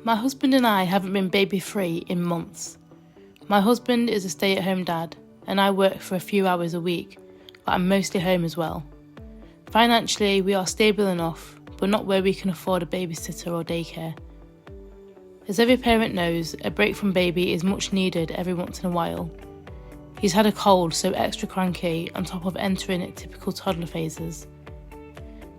My husband and I haven't been baby-free in months. My husband is a stay-at-home dad, and I work for a few hours a week, but I'm mostly home as well. Financially, we are stable enough, but not where we can afford a babysitter or daycare. As every parent knows, a break from baby is much needed every once in a while. He's had a cold, so extra cranky, on top of entering at typical toddler phases.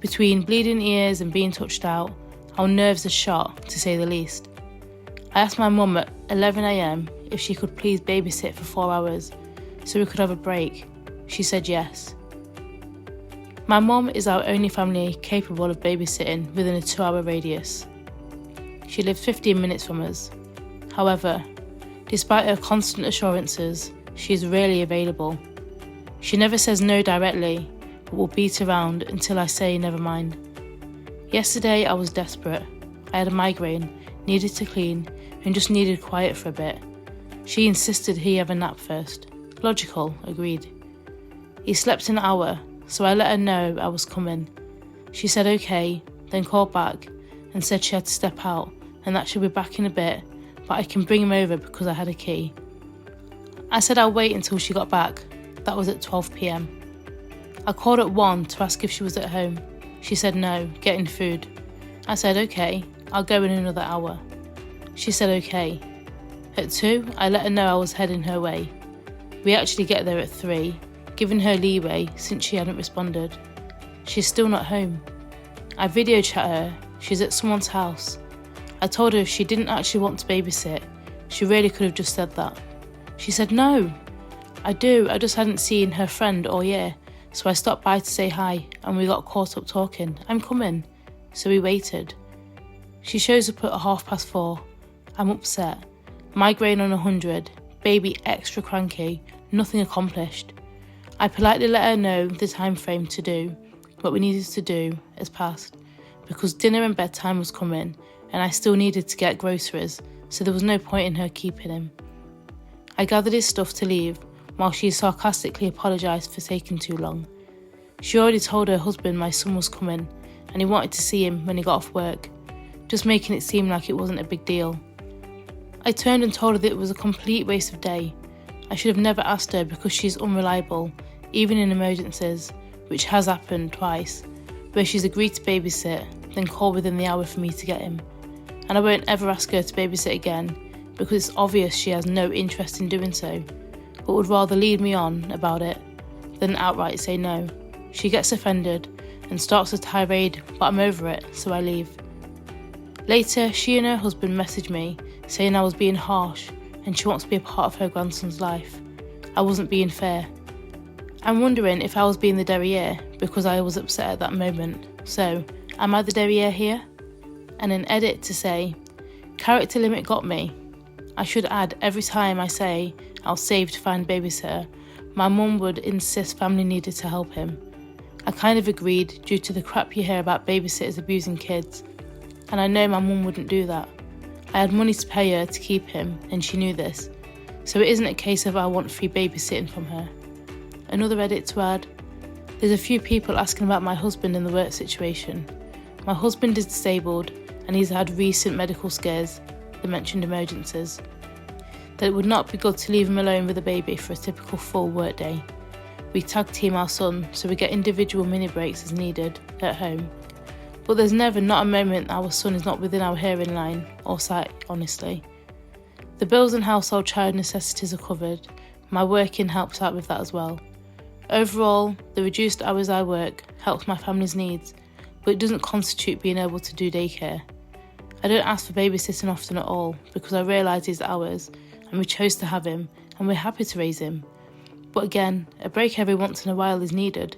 Between bleeding ears and being touched out, our nerves are shot, to say the least. I asked my mum at 11 a.m. if she could please babysit for 4 hours, so we could have a break. She said yes. My mum is our only family capable of babysitting within a 2-hour radius. She lives 15 minutes from us. However, despite her constant assurances, she is rarely available. She never says no directly, but will beat around until I say never mind. Yesterday I was desperate. I had a migraine, needed to clean, and just needed quiet for a bit. She insisted he have a nap first. Logical, agreed. He slept an hour, so I let her know I was coming. She said okay, then called back and said she had to step out and that she'll be back in a bit, but I can bring him over because I had a key. I said I'll wait until she got back. That was at 12 p.m. I called at 1 to ask if she was at home. She said no, getting food. I said okay, I'll go in another hour. She said okay. At 2, I let her know I was heading her way. We actually get there at 3, giving her leeway since she hadn't responded. She's still not home. I video chat her, she's at someone's house. I told her if she didn't actually want to babysit, she really could have just said that. She said no. I just hadn't seen her friend all year, so I stopped by to say hi and we got caught up talking. I'm coming. So we waited. She shows up at 4:30. I'm upset. Migraine on 100, baby extra cranky, nothing accomplished. I politely let her know the time frame to do what we needed to do has passed, because dinner and bedtime was coming and I still needed to get groceries, so there was no point in her keeping him. I gathered his stuff to leave while she sarcastically apologised for taking too long. She already told her husband my son was coming and he wanted to see him when he got off work, just making it seem like it wasn't a big deal. I turned and told her that it was a complete waste of day. I should have never asked her because she's unreliable, even in emergencies, which has happened twice, where she's agreed to babysit, then call within the hour for me to get him. And I won't ever ask her to babysit again because it's obvious she has no interest in doing so, but would rather lead me on about it than outright say no. She gets offended and starts a tirade, but I'm over it, so I leave. Later, she and her husband messaged me saying I was being harsh and she wants to be a part of her grandson's life. I wasn't being fair. I'm wondering if I was being the derriere because I was upset at that moment. So, am I the derriere here? And an edit to say, character limit got me. I should add every time I say I'll save to find babysitter, my mum would insist family needed to help him. I kind of agreed due to the crap you hear about babysitters abusing kids, and I know my mum wouldn't do that. I had money to pay her to keep him and she knew this, so it isn't a case of I want free babysitting from her. Another edit to add, there's a few people asking about my husband and the work situation. My husband is disabled and he's had recent medical scares, the mentioned emergencies. That it would not be good to leave him alone with a baby for a typical full work day. We tag team our son so we get individual mini breaks as needed at home. But there's never not a moment our son is not within our hearing line or sight, honestly. The bills and household child necessities are covered. My working helps out with that as well. Overall, the reduced hours I work helps my family's needs, but it doesn't constitute being able to do daycare. I don't ask for babysitting often at all because I realise his hours and we chose to have him and we're happy to raise him. But again, a break every once in a while is needed.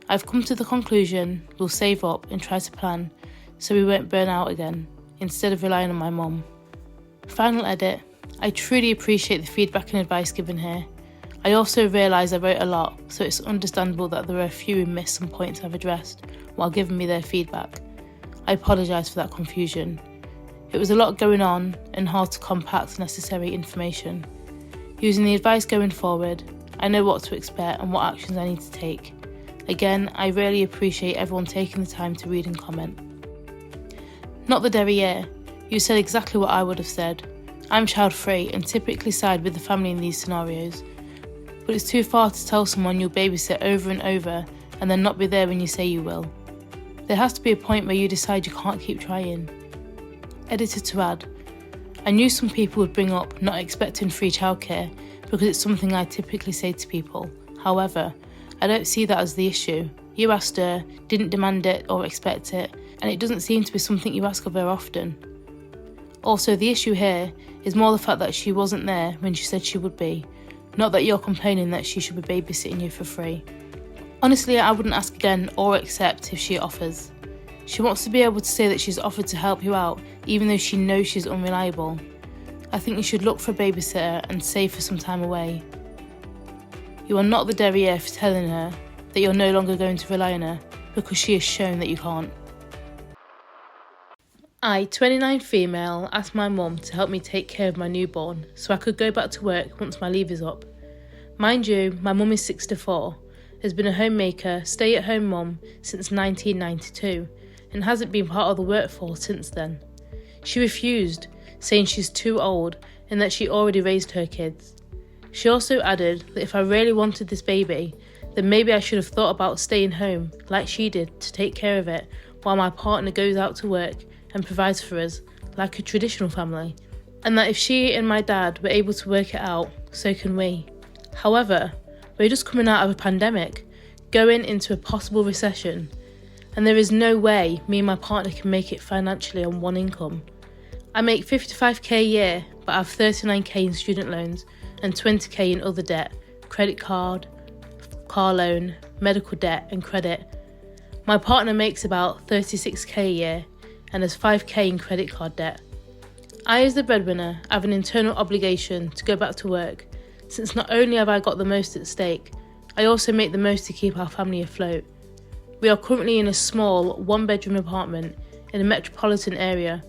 I've come to the conclusion we'll save up and try to plan so we won't burn out again, instead of relying on my mum. Final edit, I truly appreciate the feedback and advice given here. I also realise I wrote a lot, so it's understandable that there are a few who missed some points I've addressed while giving me their feedback. I apologise for that confusion. It was a lot going on and hard to compact necessary information. Using the advice going forward, I know what to expect and what actions I need to take. Again, I really appreciate everyone taking the time to read and comment. Not the derriere, You said exactly what I would have said. I'm child-free and typically side with the family in these scenarios. But it's too far to tell someone you'll babysit over and over and then not be there when you say you will. There has to be a point where you decide you can't keep trying. Editor to add, I knew some people would bring up not expecting free childcare because it's something I typically say to people. However, I don't see that as the issue. You asked her, didn't demand it or expect it, and it doesn't seem to be something you ask of her often. Also, the issue here is more the fact that she wasn't there when she said she would be, not that you're complaining that she should be babysitting you for free. Honestly, I wouldn't ask again or accept if she offers. She wants to be able to say that she's offered to help you out, even though she knows she's unreliable. I think you should look for a babysitter and save for some time away. You are not the derriere for telling her that you're no longer going to rely on her, because she has shown that you can't. I, 29 female, asked my mum to help me take care of my newborn so I could go back to work once my leave is up. Mind you, my mum is 64, has been a homemaker, stay-at-home mum since 1992 and hasn't been part of the workforce since then. She refused, saying she's too old and that she already raised her kids. She also added that if I really wanted this baby, then maybe I should have thought about staying home, like she did, to take care of it while my partner goes out to work and provides for us, like a traditional family, and that if she and my dad were able to work it out, so can we. However, we're just coming out of a pandemic, going into a possible recession, and there is no way me and my partner can make it financially on one income. I make 55k a year, but I have 39k in student loans and 20k in other debt, credit card, car loan, medical debt and credit. My partner makes about 36k a year and has 5k in credit card debt. I, as the breadwinner, have an internal obligation to go back to work, since not only have I got the most at stake, I also make the most to keep our family afloat. We are currently in a small one-bedroom apartment in a metropolitan area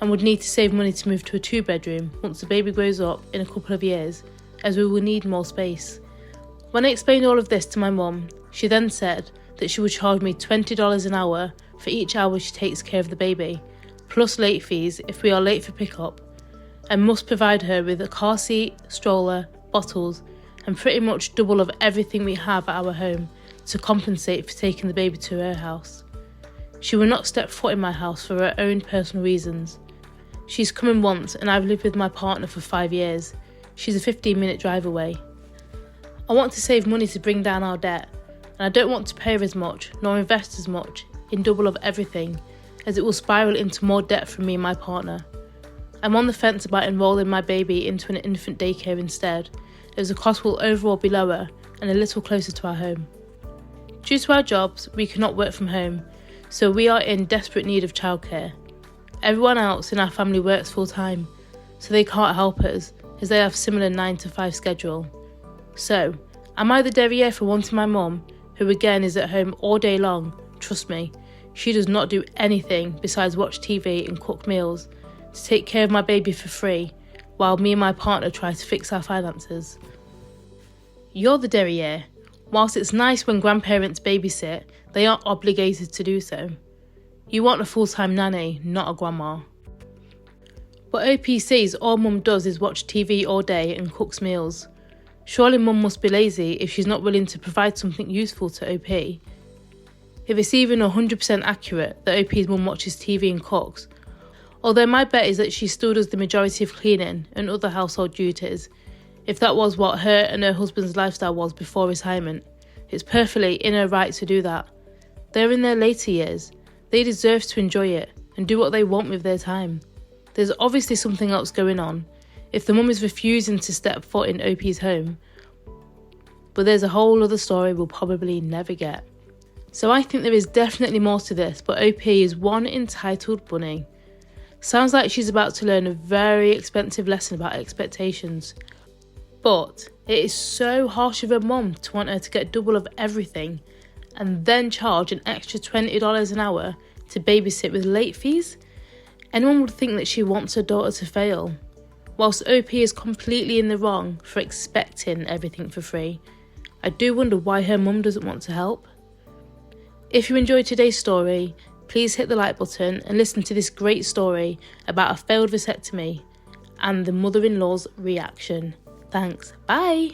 and would need to save money to move to a two-bedroom once the baby grows up in a couple of years, as we will need more space. When I explained all of this to my mum, she then said that she would charge me $20 an hour for each hour she takes care of the baby, plus late fees if we are late for pickup, and must provide her with a car seat, stroller, bottles, and pretty much double of everything we have at our home to compensate for taking the baby to her house. She will not step foot in my house for her own personal reasons. She's come in once and I've lived with my partner for 5 years. She's a 15-minute drive away. I want to save money to bring down our debt, and I don't want to pay her as much nor invest as much in double of everything, as it will spiral into more debt from me and my partner. I'm on the fence about enrolling my baby into an infant daycare instead, as the cost will overall be lower and a little closer to our home. Due to our jobs, we cannot work from home, so we are in desperate need of childcare. Everyone else in our family works full-time, so they can't help us, as they have similar 9-to-5 schedule. So, am I the derriere for wanting my mum, who again is at home all day long? Trust me, she does not do anything besides watch TV and cook meals, to take care of my baby for free, while me and my partner try to fix our finances. You're the derriere. Whilst it's nice when grandparents babysit, they aren't obligated to do so. You want a full-time nanny, not a grandma. But OP says all mum does is watch TV all day and cooks meals. Surely mum must be lazy if she's not willing to provide something useful to OP. If it's even 100% accurate that OP's mum watches TV and cooks, although my bet is that she still does the majority of cleaning and other household duties, if that was what her and her husband's lifestyle was before retirement, it's perfectly in her right to do that. They're in their later years. They deserve to enjoy it and do what they want with their time. There's obviously something else going on if the mum is refusing to step foot in OP's home, but there's a whole other story we'll probably never get. So I think there is definitely more to this, but OP is one entitled bunny. Sounds like she's about to learn a very expensive lesson about expectations. But it is so harsh of her mum to want her to get double of everything and then charge an extra $20 an hour to babysit with late fees. Anyone would think that she wants her daughter to fail. Whilst OP is completely in the wrong for expecting everything for free, I do wonder why her mum doesn't want to help. If you enjoyed today's story, please hit the like button and listen to this great story about a failed vasectomy and the mother-in-law's reaction. Thanks. Bye.